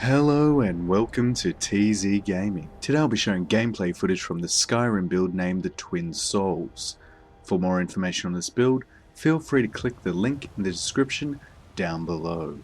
Hello and welcome to TZ Gaming. Today I'll be showing gameplay footage from the Skyrim build named the Twin Souls. For more information on this build, feel free to click the link in the description down below.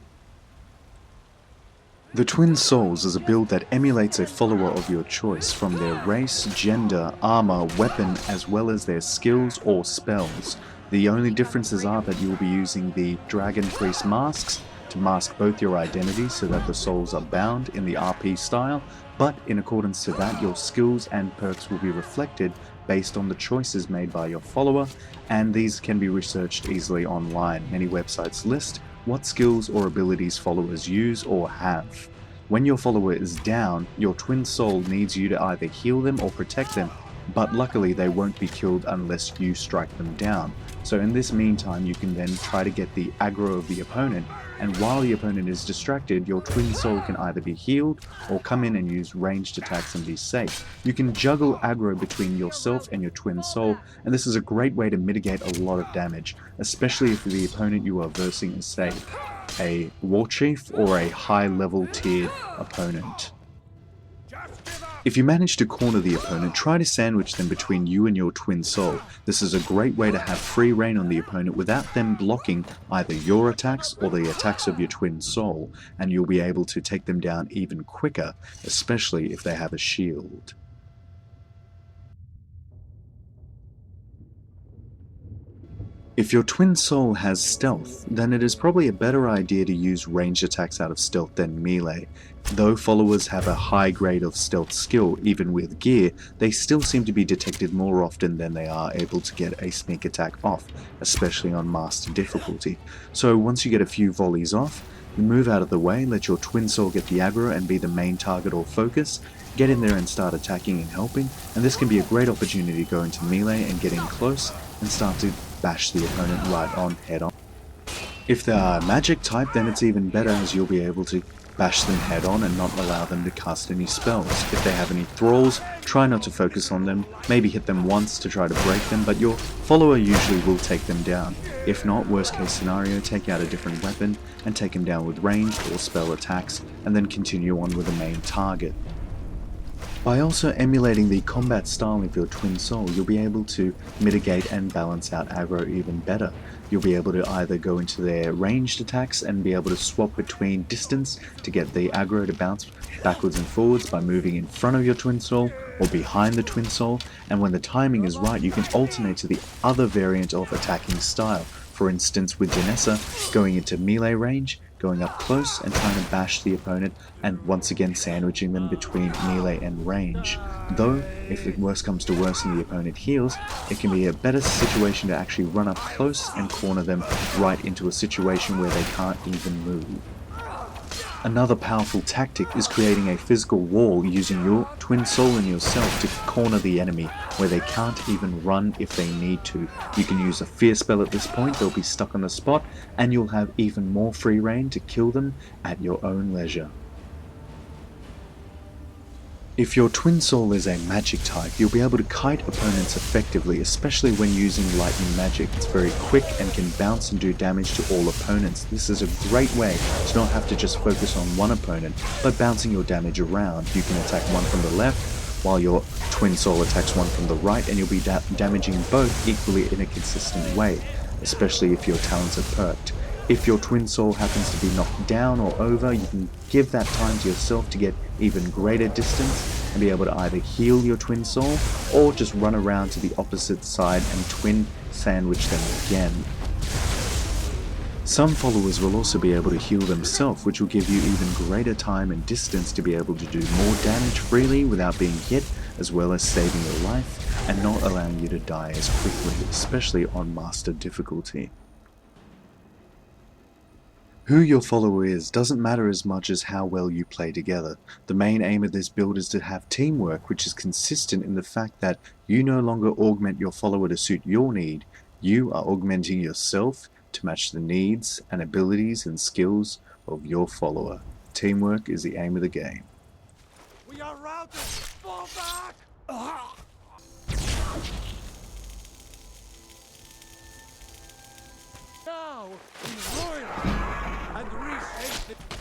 The Twin Souls is a build that emulates a follower of your choice from their race, gender, armor, weapon, as well as their skills or spells. The only differences are that you will be using the Dragon Priest masks to mask both your identities so that the souls are bound in the RP style, but in accordance to that your skills and perks will be reflected based on the choices made by your follower, and these can be researched easily online. Many websites list what skills or abilities followers use or have. When your follower is down, your twin soul needs you to either heal them or protect them, but luckily they won't be killed unless you strike them down. So in this meantime you can then try to get the aggro of the opponent, and while the opponent is distracted, your twin soul can either be healed or come in and use ranged attacks and be safe. You can juggle aggro between yourself and your twin soul, and this is a great way to mitigate a lot of damage, especially if the opponent you are versing is, say, a war chief or a high level tiered opponent. If you manage to corner the opponent, try to sandwich them between you and your twin soul. This is a great way to have free reign on the opponent without them blocking either your attacks or the attacks of your twin soul, and you'll be able to take them down even quicker, especially if they have a shield. If your twin soul has stealth, then it is probably a better idea to use ranged attacks out of stealth than melee. Though followers have a high grade of stealth skill, even with gear, they still seem to be detected more often than they are able to get a sneak attack off, especially on master difficulty. So once you get a few volleys off, you move out of the way, let your twin soul get the aggro and be the main target or focus, get in there and start attacking and helping, and this can be a great opportunity to go into melee and get in close and start to bash the opponent right on, head on. If they are magic type, then it's even better, as you'll be able to bash them head on and not allow them to cast any spells. If they have any thralls, try not to focus on them, maybe hit them once to try to break them, but your follower usually will take them down. If not, worst case scenario, take out a different weapon and take them down with ranged or spell attacks, and then continue on with the main target. By also emulating the combat style of your twin soul, you'll be able to mitigate and balance out aggro even better. You'll be able to either go into their ranged attacks and be able to swap between distance to get the aggro to bounce backwards and forwards by moving in front of your twin soul or behind the twin soul, and when the timing is right you can alternate to the other variant of attacking style. For instance, with Janessa, going into melee range, going up close and trying to bash the opponent, and once again sandwiching them between melee and range. Though, if the worst comes to worst and the opponent heals, it can be a better situation to actually run up close and corner them right into a situation where they can't even move. Another powerful tactic is creating a physical wall using your twin soul and yourself to corner the enemy where they can't even run if they need to. You can use a fear spell at this point, they'll be stuck on the spot, and you'll have even more free reign to kill them at your own leisure. If your twin soul is a magic type, you'll be able to kite opponents effectively, especially when using lightning magic. It's very quick and can bounce and do damage to all opponents. This is a great way to not have to just focus on one opponent, but bouncing your damage around. You can attack one from the left, while your twin soul attacks one from the right, and you'll be damaging both equally in a consistent way, especially if your talents are perked. If your twin soul happens to be knocked down or over, you can give that time to yourself to get even greater distance and be able to either heal your twin soul or just run around to the opposite side and twin sandwich them again. Some followers will also be able to heal themselves, which will give you even greater time and distance to be able to do more damage freely without being hit, as well as saving your life and not allowing you to die as quickly, especially on master difficulty. Who your follower is doesn't matter as much as how well you play together. The main aim of this build is to have teamwork, which is consistent in the fact that you no longer augment your follower to suit your need, you are augmenting yourself to match the needs and abilities and skills of your follower. Teamwork is the aim of the game. We are routed! Fall back! Now, we roil and reshape the